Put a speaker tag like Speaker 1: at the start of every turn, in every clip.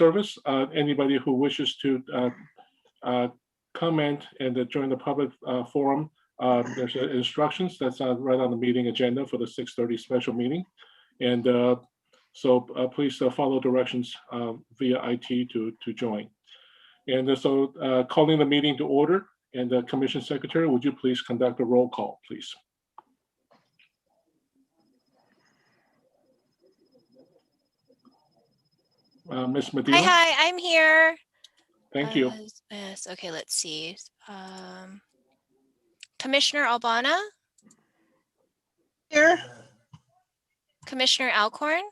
Speaker 1: service. Anybody who wishes to comment and join the public forum, there's instructions that's right on the meeting agenda for the 6:30 special meeting. And so please follow directions via IT to join. And so calling the meeting to order, and the Commission Secretary, would you please conduct a roll call, please? Ms. Medina?
Speaker 2: Hi, I'm here.
Speaker 1: Thank you.
Speaker 2: Yes, okay, let's see. Commissioner Albana?
Speaker 3: Here.
Speaker 2: Commissioner Alcorn?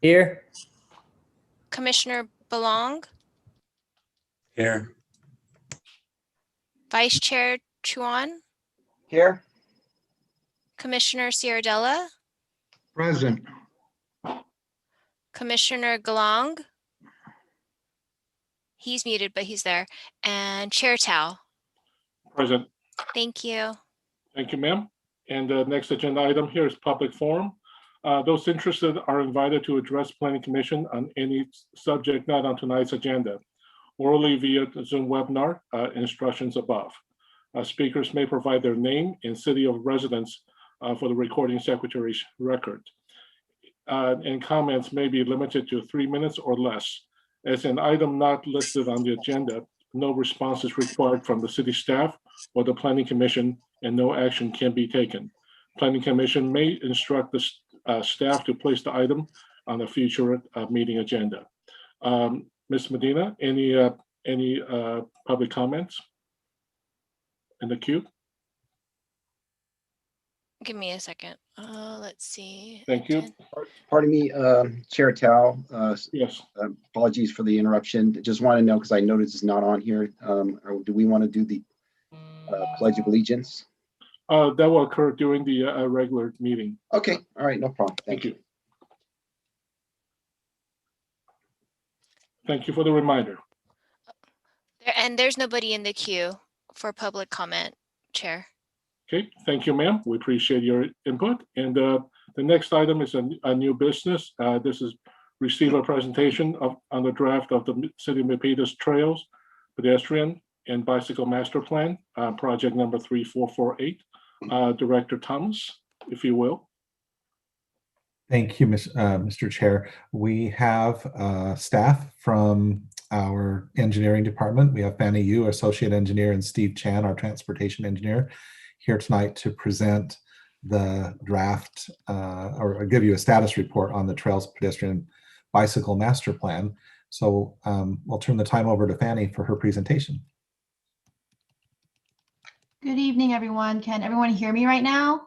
Speaker 3: Here.
Speaker 2: Commissioner Belong?
Speaker 4: Here.
Speaker 2: Vice Chair Chuan?
Speaker 3: Here.
Speaker 2: Commissioner Ciardella?
Speaker 5: Present.
Speaker 2: Commissioner Galong? He's muted, but he's there. And Chair Tao?
Speaker 1: Present.
Speaker 2: Thank you.
Speaker 1: Thank you, ma'am. And the next agenda item here is public forum. Those interested are invited to address Planning Commission on any subject not on tonight's agenda, orally via Zoom webinar, instructions above. Speakers may provide their name and city of residence for the recording secretary's record. And comments may be limited to 3 minutes or less. As an item not listed on the agenda, no response is required from the city staff or the Planning Commission, and no action can be taken. Planning Commission may instruct the staff to place the item on a future meeting agenda. Ms. Medina, any public comments in the queue?
Speaker 2: Give me a second. Let's see.
Speaker 1: Thank you.
Speaker 6: Pardon me, Chair Tao.
Speaker 1: Yes.
Speaker 6: Apologies for the interruption. Just want to know, because I noticed it's not on here. Do we want to do the Pledge of Allegiance?
Speaker 1: That will occur during the regular meeting.
Speaker 6: Okay. All right. No problem. Thank you.
Speaker 1: Thank you for the reminder.
Speaker 2: And there's nobody in the queue for public comment, Chair.
Speaker 1: Okay, thank you, ma'am. We appreciate your input. And the next item is a new business. This is receive a presentation on the draft of the City of Milpitas Trails, Pedestrian, and Bicycle Master Plan, project number 3448. Director Thomas, if you will.
Speaker 7: Thank you, Mr. Chair. We have staff from our engineering department. We have Fanny Yu, Associate Engineer, and Steve Chan, our Transportation Engineer, here tonight to present the draft or give you a status report on the Trails, Pedestrian, Bicycle Master Plan. So I'll turn the time over to Fanny for her presentation.
Speaker 8: Good evening, everyone. Can everyone hear me right now?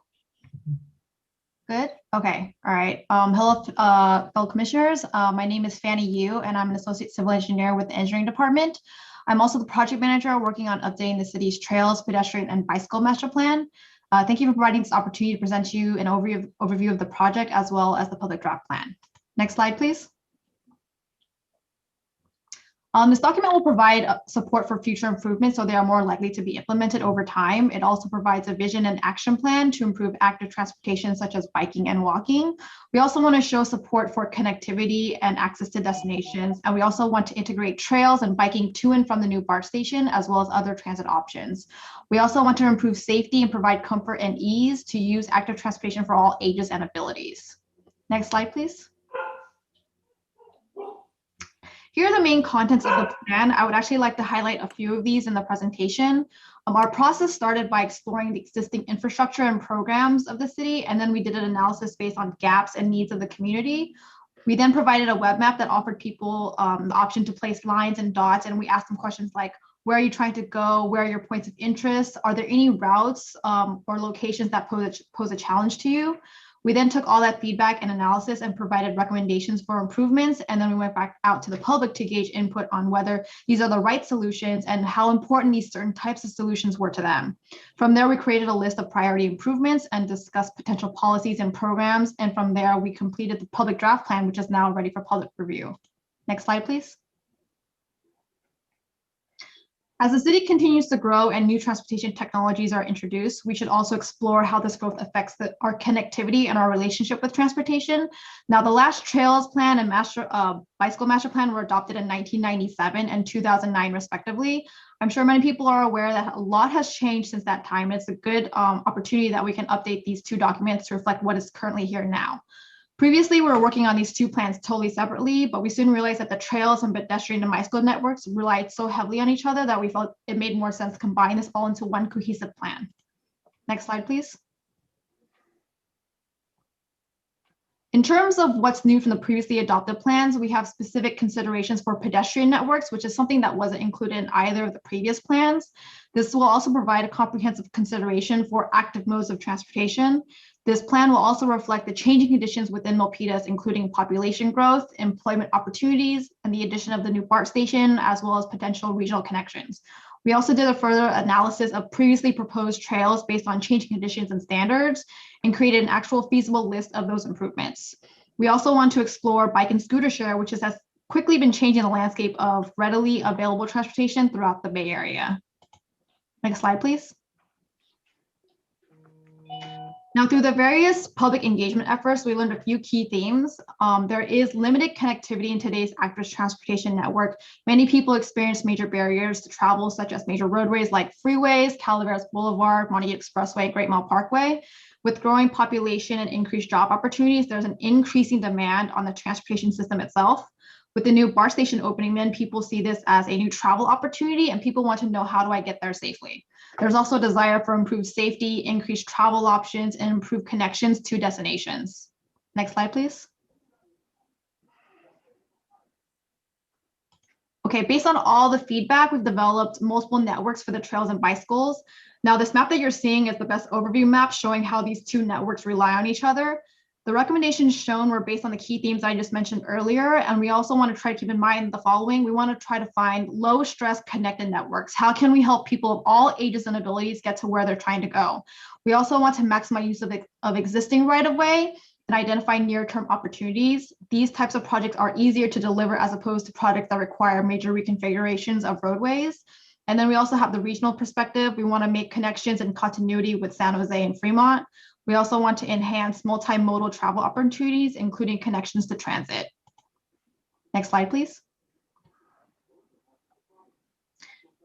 Speaker 8: Good. Okay. All right. Hello, fellow commissioners. My name is Fanny Yu, and I'm an associate civil engineer with the engineering department. I'm also the project manager working on updating the city's trails, pedestrian, and bicycle master plan. Thank you for providing this opportunity to present you an overview of the project as well as the public draft plan. Next slide, please. This document will provide support for future improvements so they are more likely to be implemented over time. It also provides a vision and action plan to improve active transportation such as biking and walking. We also want to show support for connectivity and access to destinations. And we also want to integrate trails and biking to and from the new Bart Station as well as other transit options. We also want to improve safety and provide comfort and ease to use active transportation for all ages and abilities. Next slide, please. Here are the main contents of the plan. I would actually like to highlight a few of these in the presentation. Our process started by exploring the existing infrastructure and programs of the city, and then we did an analysis based on gaps and needs of the community. We then provided a web map that offered people the option to place lines and dots, and we asked them questions like, where are you trying to go? Where are your points of interest? Are there any routes or locations that pose a challenge to you? We then took all that feedback and analysis and provided recommendations for improvements. And then we went back out to the public to gauge input on whether these are the right solutions and how important these certain types of solutions were to them. From there, we created a list of priority improvements and discussed potential policies and programs. And from there, we completed the public draft plan, which is now ready for public review. Next slide, please. As the city continues to grow and new transportation technologies are introduced, we should also explore how this growth affects our connectivity and our relationship with transportation. Now, the last trails plan and bicycle master plan were adopted in 1997 and 2009, respectively. I'm sure many people are aware that a lot has changed since that time. It's a good opportunity that we can update these two documents to reflect what is currently here now. Previously, we were working on these two plans totally separately, but we soon realized that the trails and pedestrian and bicycle networks relied so heavily on each other that we felt it made more sense to combine this all into one cohesive plan. Next slide, please. In terms of what's new from the previously adopted plans, we have specific considerations for pedestrian networks, which is something that wasn't included in either of the previous plans. This will also provide a comprehensive consideration for active modes of transportation. This plan will also reflect the changing conditions within Milpitas, including population growth, employment opportunities, and the addition of the new Bart Station, as well as potential regional connections. We also did a further analysis of previously proposed trails based on changing conditions and standards and created an actual feasible list of those improvements. We also want to explore bike and scooter share, which has quickly been changing the landscape of readily available transportation throughout the Bay Area. Next slide, please. Now, through the various public engagement efforts, we learned a few key themes. There is limited connectivity in today's active transportation network. Many people experience major barriers to travel, such as major roadways like freeways, Calaveras Boulevard, Montague Expressway, Great Mall Parkway. With growing population and increased job opportunities, there's an increasing demand on the transportation system itself. With the new Bart Station opening, then people see this as a new travel opportunity and people want to know, how do I get there safely? There's also a desire for improved safety, increased travel options, and improved connections to destinations. Next slide, please. Okay, based on all the feedback, we've developed multiple networks for the trails and bicycles. Now, this map that you're seeing is the best overview map showing how these two networks rely on each other. The recommendations shown were based on the key themes I just mentioned earlier, and we also want to try to keep in mind the following. We want to try to find low stress connected networks. How can we help people of all ages and abilities get to where they're trying to go? We also want to maximize use of existing right-of-way and identify near-term opportunities. These types of projects are easier to deliver as opposed to projects that require major reconfigurations of roadways. And then we also have the regional perspective. We want to make connections and continuity with San Jose and Fremont. We also want to enhance multimodal travel opportunities, including connections to transit. Next slide, please.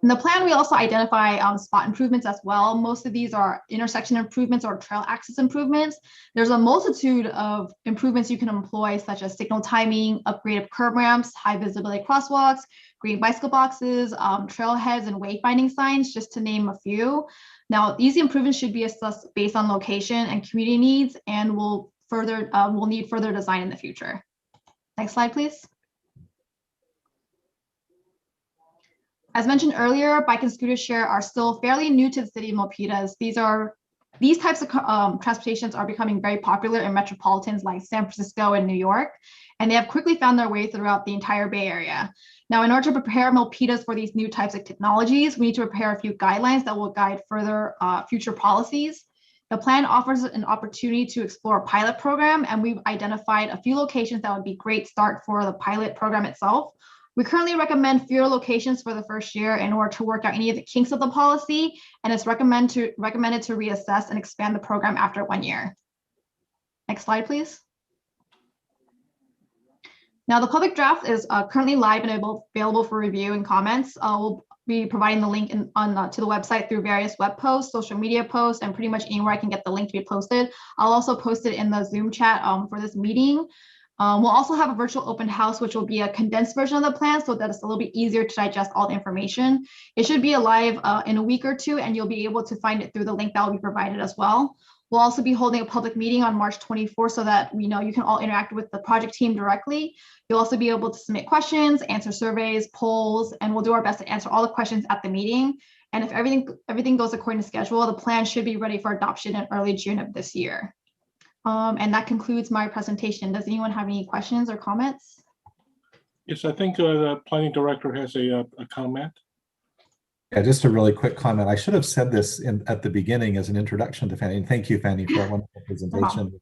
Speaker 8: In the plan, we also identify spot improvements as well. Most of these are intersection improvements or trail access improvements. There's a multitude of improvements you can employ, such as signal timing, upgraded curb ramps, high visibility crosswalks, green bicycle boxes, trailheads, and wayfinding signs, just to name a few. Now, these improvements should be assessed based on location and community needs, and will need further design in the future. Next slide, please. As mentioned earlier, bike and scooter share are still fairly new to the city of Milpitas. These types of transportations are becoming very popular in metropolitans like San Francisco and New York, and they have quickly found their way throughout the entire Bay Area. Now, in order to prepare Milpitas for these new types of technologies, we need to prepare a few guidelines that will guide further future policies. The plan offers an opportunity to explore a pilot program, and we've identified a few locations that would be a great start for the pilot program itself. We currently recommend fewer locations for the first year in order to work out any of the kinks of the policy, and it's recommended to reassess and expand the program after 1 year. Next slide, please. Now, the public draft is currently live and available for review and comments. We'll be providing the link to the website through various web posts, social media posts, and pretty much anywhere I can get the link to be posted. I'll also post it in the Zoom chat for this meeting. We'll also have a virtual open house, which will be a condensed version of the plan so that it's a little bit easier to digest all the information. It should be alive in a week or two, and you'll be able to find it through the link that will be provided as well. We'll also be holding a public meeting on March 24th so that we know you can all interact with the project team directly. You'll also be able to submit questions, answer surveys, polls, and we'll do our best to answer all the questions at the meeting. And if everything goes according to schedule, the plan should be ready for adoption in early June of this year. And that concludes my presentation. Does anyone have any questions or comments?
Speaker 1: Yes, I think the planning director has a comment.
Speaker 7: Yeah, just a really quick comment. I should have said this at the beginning as an introduction to Fanny, and thank you, Fanny, for that wonderful presentation.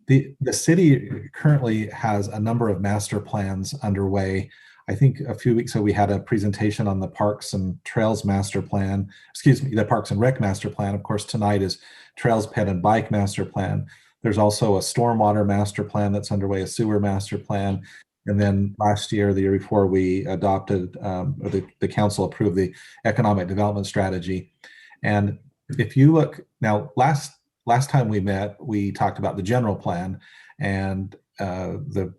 Speaker 7: The city currently has a number of master plans underway. I think a few weeks ago we had a presentation on the Parks and Trails Master Plan, excuse me, the Parks and Rec Master Plan. Of course, tonight is Trails, Pet, and Bike Master Plan. There's also a Stormwater Master Plan that's underway, a Sewer Master Plan. And then last year, the year before, we adopted, or the council approved the Economic Development Strategy. And if you look, now last time we met, we talked about the general plan, and the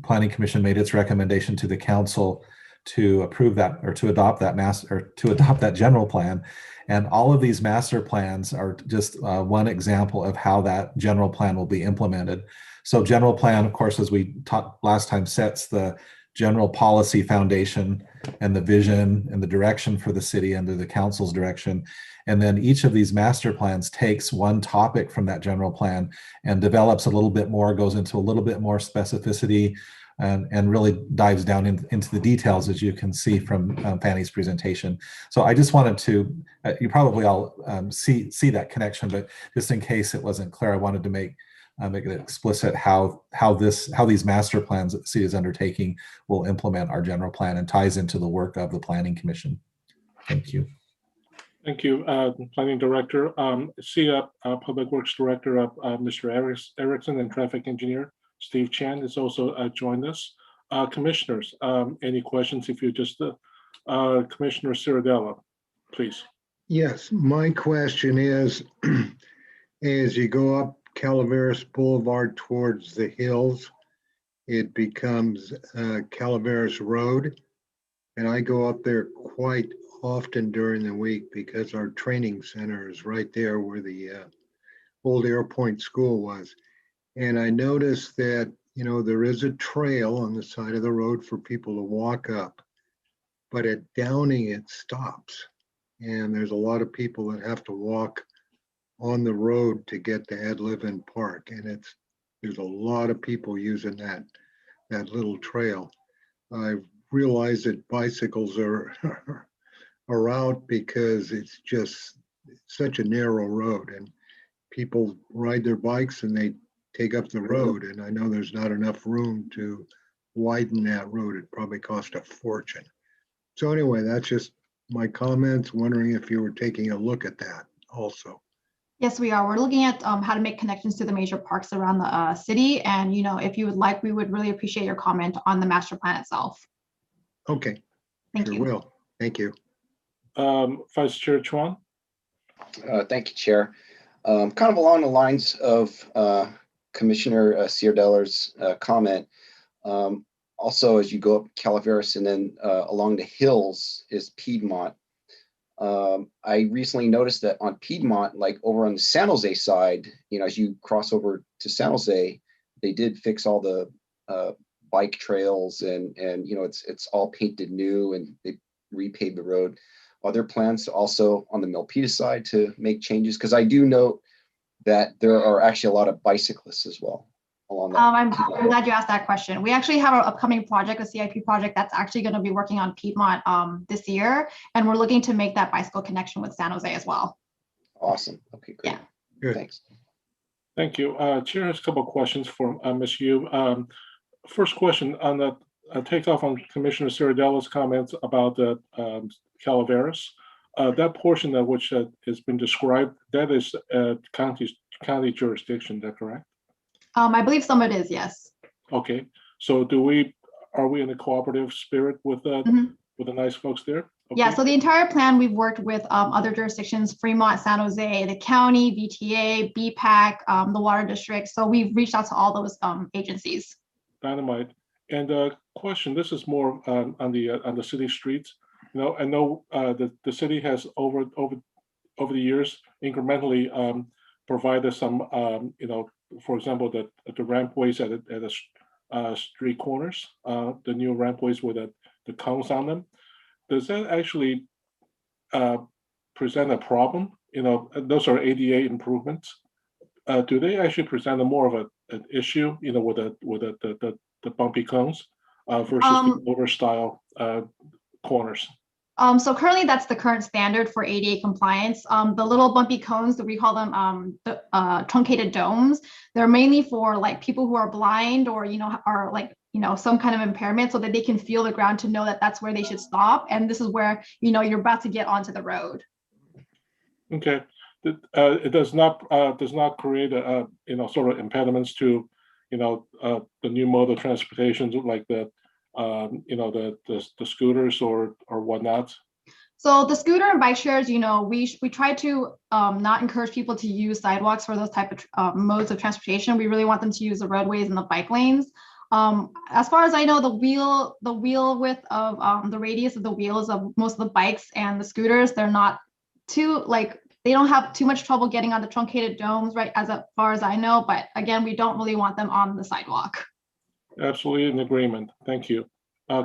Speaker 7: Planning Commission made its recommendation to the council to approve that, or to adopt that general plan. And all of these master plans are just one example of how that general plan will be implemented. So general plan, of course, as we talked last time, sets the general policy foundation and the vision and the direction for the city under the council's direction. And then each of these master plans takes one topic from that general plan and develops a little bit more, goes into a little bit more specificity, and really dives down into the details, as you can see from Fanny's presentation. So I just wanted to, you probably all see that connection, but just in case it wasn't clear, I wanted to make it explicit how these master plans that the city is undertaking will implement our general plan and ties into the work of the Planning Commission. Thank you.
Speaker 1: Thank you, Planning Director. Public Works Director, Mr. Erickson, and Traffic Engineer Steve Chan is also joined us. Commissioners, any questions? If you just, Commissioner Ciradella, please.
Speaker 3: Yes, my question is, as you go up Calaveras Boulevard towards the hills, it becomes Calaveras Road. And I go up there quite often during the week because our training center is right there where the old Airpoint School was. And I noticed that, there is a trail on the side of the road for people to walk up, but at Downing it stops. And there's a lot of people that have to walk on the road to get to Ed Livin Park. And there's a lot of people using that little trail. I realize that bicycles are out because it's just such a narrow road, and people ride their bikes and they take up the road. And I know there's not enough room to widen that road. It probably cost a fortune. So anyway, that's just my comments, wondering if you were taking a look at that also.
Speaker 8: Yes, we are. We're looking at how to make connections to the major parks around the city. And, if you would like, we would really appreciate your comment on the master plan itself.
Speaker 3: Okay.
Speaker 8: Thank
Speaker 3: Sure
Speaker 8: you.
Speaker 3: will. Thank you.
Speaker 1: Vice Chair Chuan.
Speaker 6: Thank you, Chair. Kind of along the lines of Commissioner Ciardella's comment. Also, as you go up Calaveras and then along the hills is Piedmont. I recently noticed that on Piedmont, like over on the San Jose side, as you cross over to San Jose, they did fix all the bike trails and it's all painted new and they repaved the road. Are there plans to also on the Milpitas side to make changes? Because I do note that there are actually a lot of bicyclists as well along that.
Speaker 8: I'm glad you asked that question. We actually have our upcoming project, a CIP project that's actually going to be working on Piedmont this year, and we're looking to make that bicycle connection with San Jose as well.
Speaker 6: Awesome. Okay, great.
Speaker 8: Yeah.
Speaker 3: Good.
Speaker 6: Thanks.
Speaker 1: Thank you. Chair has a couple of questions for Ms. Yu. First question on the takeoff on Commissioner Ciradella's comments about the Calaveras. That portion of which has been described, that is county jurisdiction, is that correct?
Speaker 8: I believe some of it is, yes.
Speaker 1: Okay, so are we in a cooperative spirit with the nice folks there? Okay.
Speaker 8: Yeah, so the entire plan, we've worked with other jurisdictions, Fremont, San Jose, the county, VTA, BPAC, the water district. So we've reached out to all those agencies.
Speaker 1: Dynamite. And question, this is more on the city streets. I know that the city has over the years incrementally provided some, for example, the rampways at the street corners, the new rampways with the cones on them. Does that actually present a problem? Those are ADA improvements. Do they actually present more of an issue, with the bumpy cones versus the older style corners?
Speaker 8: So currently that's the current standard for ADA compliance. The little bumpy cones, that we call them truncated domes, they're mainly for like people who are blind or, are like, some kind of impairment so that they can feel the ground to know that that's where they should stop. And this is where, you're about to get onto the road.
Speaker 1: Okay. It does not create sort of impediments to, the new mode of transportation like the scooters or whatnot.
Speaker 8: So the scooter and bike shares, we try to not encourage people to use sidewalks for those type of modes of transportation. We really want them to use the roadways and the bike lanes. As far as I know, the wheel width of the radius of the wheels of most of the bikes and the scooters, they're not too they don't have too much trouble getting on the truncated domes, right? As far as I know, but again, we don't really want them on the sidewalk.
Speaker 1: Absolutely in agreement. Thank you.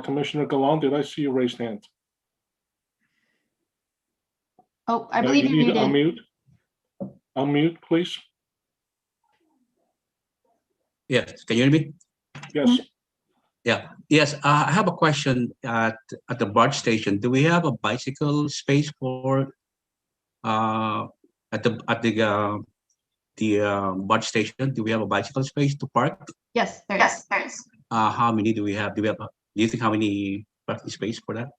Speaker 1: Commissioner Gallant, did I see you raised hand?
Speaker 8: Oh, I believe
Speaker 1: you
Speaker 8: you're
Speaker 1: need to
Speaker 8: muted.
Speaker 1: Unmute, please.
Speaker 4: Yes, can you hear me?
Speaker 1: Yes.
Speaker 4: Yeah. Yes, I have a question at the Bart Station. Do we have a bicycle space for at the Bart Station? Do we have a bicycle space to park?
Speaker 8: Yes, there is.
Speaker 4: How many do we have? Do you think how many parking space for that?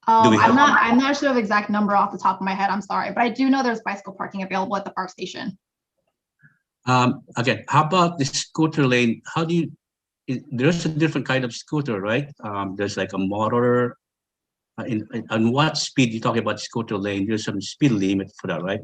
Speaker 8: I'm not sure of the exact number off the top of my head. I'm sorry, but I do know there's bicycle parking available at the Bart Station.
Speaker 4: Again, how about the scooter lane? There's a different kind of scooter, right? There's like a motor. On what speed you talking about scooter lane? There's some speed limit for that, right?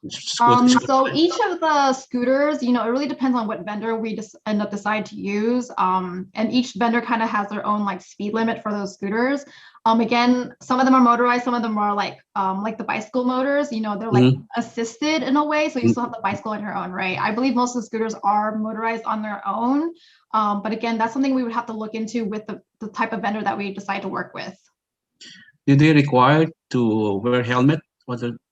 Speaker 8: So each of the scooters, it really depends on what vendor we just end up decide to use. And each vendor kind of has their own speed limit for those scooters. Again, some of them are motorized, some of them are like the bicycle motors, they're assisted in a way. So you still have the bicycle on your own, right? I believe most of the scooters are motorized on their own. But again, that's something we would have to look into with the type of vendor that we decide to work with.
Speaker 4: Do they require to wear helmet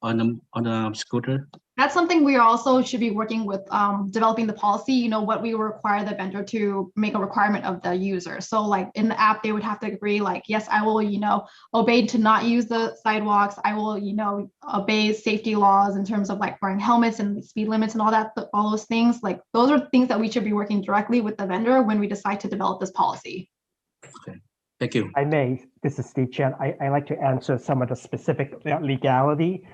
Speaker 4: on a scooter?
Speaker 8: That's something we also should be working with developing the policy, what we require the vendor to make a requirement of the user. So in the app, they would have to agree yes, I will, obey to not use the sidewalks. I will, obey safety laws in terms of wearing helmets and speed limits and all those things. Those are things that we should be working directly with the vendor when we decide to develop this policy.
Speaker 4: Okay. Thank you.
Speaker 5: This is Steve Chen. I like to answer some of the specific legality.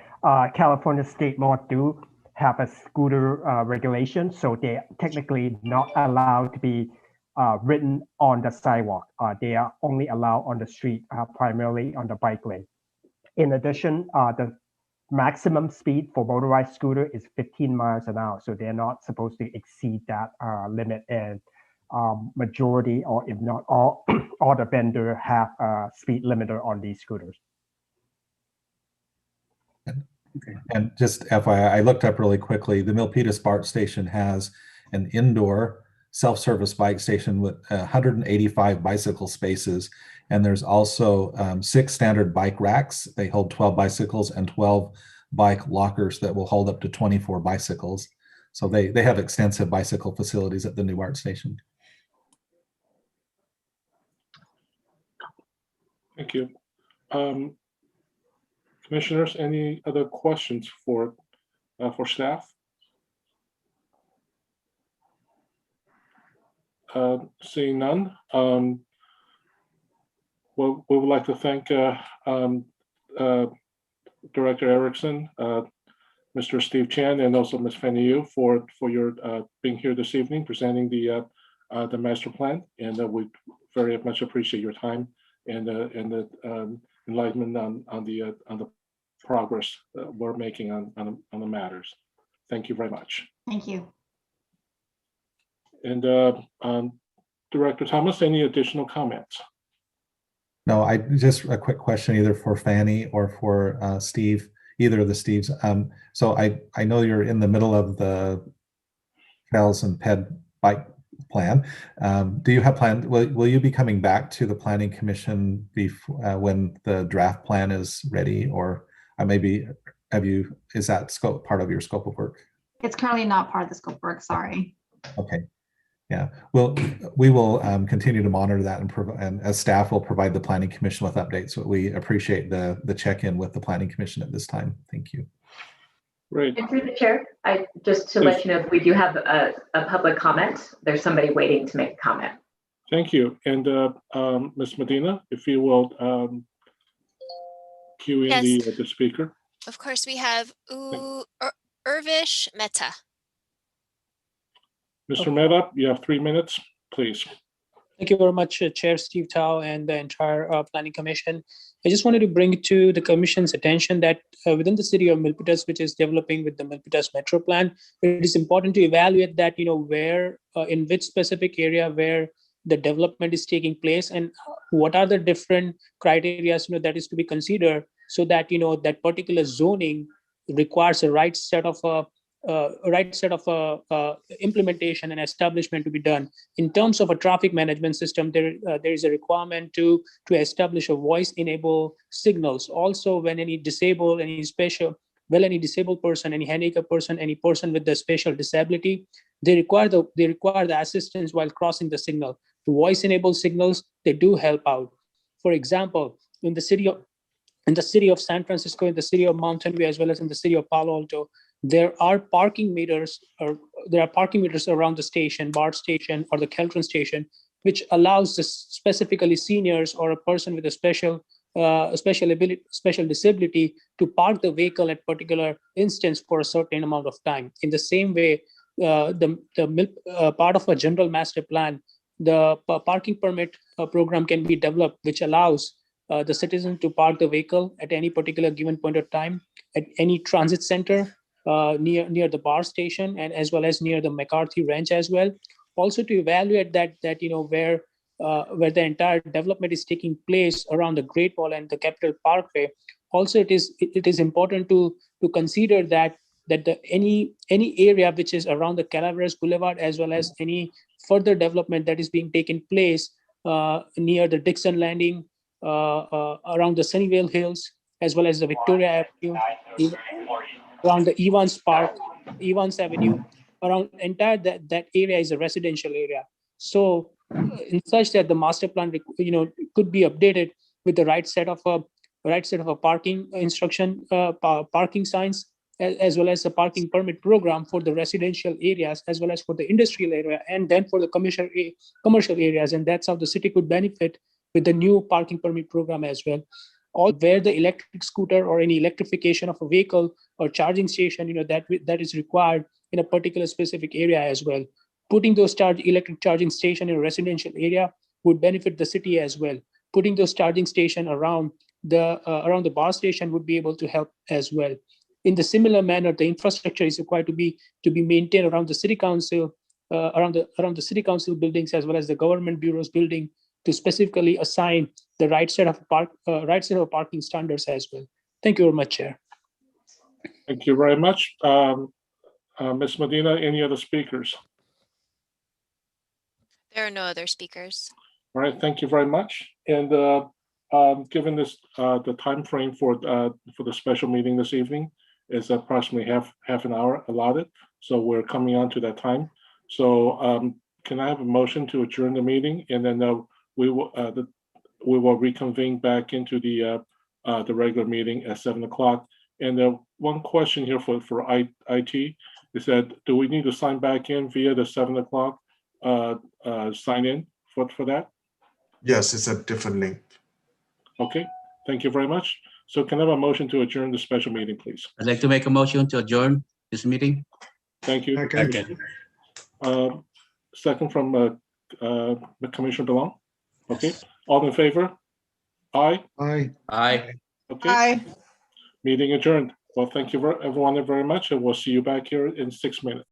Speaker 5: California state law do have a scooter regulation, so they're technically not allowed to be written on the sidewalk. They are only allowed on the street, primarily on the bike lane. In addition, the maximum speed for motorized scooter is 15 miles an hour, so they're not supposed to exceed that limit. And majority, or if not all, all the vendor have a speed limiter on these scooters.
Speaker 7: Okay. And just FYI, I looked up really quickly. The Milpitas Bart Station has an indoor self-service bike station with 185 bicycle spaces, and there's also 6 standard bike racks. They hold 12 bicycles and 12 bike lockers that will hold up to 24 bicycles. So they have extensive bicycle facilities at the new Bart Station.
Speaker 1: Thank you. Commissioners, any other questions for staff? Seeing none, well, we would like to thank Director Erickson, Mr. Steve Chan, and also Ms. Fanny Yu for your being here this evening, presenting the master plan, and we very much appreciate your time and the enlightenment on the progress we're making on the matters. Thank you very much.
Speaker 8: Thank you.
Speaker 1: And Director Thomas, any additional comments?
Speaker 7: No, I just a quick question either for Fanny or for Steve, either of the Steves. So I know you're in the middle of the Trails and Ped bike plan. Do you have planned, will you be coming back to the Planning Commission when the draft plan is ready, or maybe is that part of your scope of work?
Speaker 8: It's currently not part of the scope of work, sorry.
Speaker 7: Okay. Yeah, well, we will continue to monitor that, and as staff will provide the Planning Commission with updates. So we appreciate the check-in with the Planning Commission at this time. Thank you.
Speaker 1: Great.
Speaker 9: And through the chair, just to let you know, if we do have a public comment, there's somebody waiting to make a comment.
Speaker 1: Thank you. And Ms. Medina, if you will cue in
Speaker 2: Yes.
Speaker 1: the speaker.
Speaker 2: Of course, we have Urvish Mehta.
Speaker 1: Mr. Mehta, you have 3 minutes, please.
Speaker 9: Thank you very much, Chair Steve Tao and the entire Planning Commission. I just wanted to bring to the Commission's attention that within the city of Milpitas, which is developing with the Milpitas Metro Plan, it is important to evaluate that, where, in which specific area where the development is taking place and what are the different criteria, that is to be considered so that, that particular zoning requires a right set of implementation and establishment to be done. In terms of a traffic management system, there is a requirement to establish a voice-enabled signals. Also, when any disabled person, any handicapped person, any person with a special disability, they require the assistance while crossing the signal. The voice-enabled signals, they do help out. For example, in the city of San Francisco, in the city of Mountain View, as well as in the city of Palo Alto, there are parking meters around the station, Bart Station or the Keltron Station, which allows specifically seniors or a person with a special disability to park the vehicle at particular instance for a certain amount of time. In the same way, part of a general master plan, the parking permit program can be developed, which allows the citizen to park the vehicle at any particular given point of time at any transit center near the Bart Station and as well as near the McCarthy Ranch as well. Also to evaluate that where the entire development is taking place around the Great Wall and the Capitol Parkway. Also, it is important to consider that any area which is around the Calaveras Boulevard as well as any further development that is being taken place near the Dixon Landing, around the Sunnyvale Hills, as well as the Victoria Avenue, around the Evans Park, Evans Avenue, around entire that area is a residential area. So in such that the master plan, could be updated with the right set of a parking instruction, parking signs, as well as a parking permit program for the residential areas, as well as for the industrial area, and then for the commercial areas. And that's how the city could benefit with the new parking permit program as well. All where the electric scooter or any electrification of a vehicle or charging station, that is required in a particular specific area as well. Putting those electric charging station in a residential area would benefit the city as well. Putting those charging station around the Bart Station would be able to help as well. In the similar manner, the infrastructure is required to be maintained around the city council, around the city council buildings as well as the government bureaus building, to specifically assign the right set of parking standards as well. Thank you very much, Chair.
Speaker 1: Thank you very much. Ms. Medina, any other speakers?
Speaker 2: There are no other speakers.
Speaker 1: All right, thank you very much. And given this, the time frame for the special meeting this evening is approximately half an hour allotted. So we're coming on to that time. So can I have a motion to adjourn the meeting, and then we will reconvene back into the regular meeting at 7 o'clock. And one question here for IT is that, do we need to sign back in via the 7 o'clock sign in for that?
Speaker 10: Yes, it's a different link.
Speaker 1: Okay, thank you very much. So can I have a motion to adjourn the special meeting, please?
Speaker 4: I'd like to make a motion to adjourn this meeting.
Speaker 1: Thank you.
Speaker 3: Okay.
Speaker 1: Second from Commissioner DeLong. Okay, all in favor? Aye.
Speaker 3: Aye.
Speaker 4: Aye.
Speaker 1: Okay.
Speaker 11: Aye.
Speaker 1: Meeting adjourned. Well, thank you everyone very much, and we'll see you back here in 6 minutes.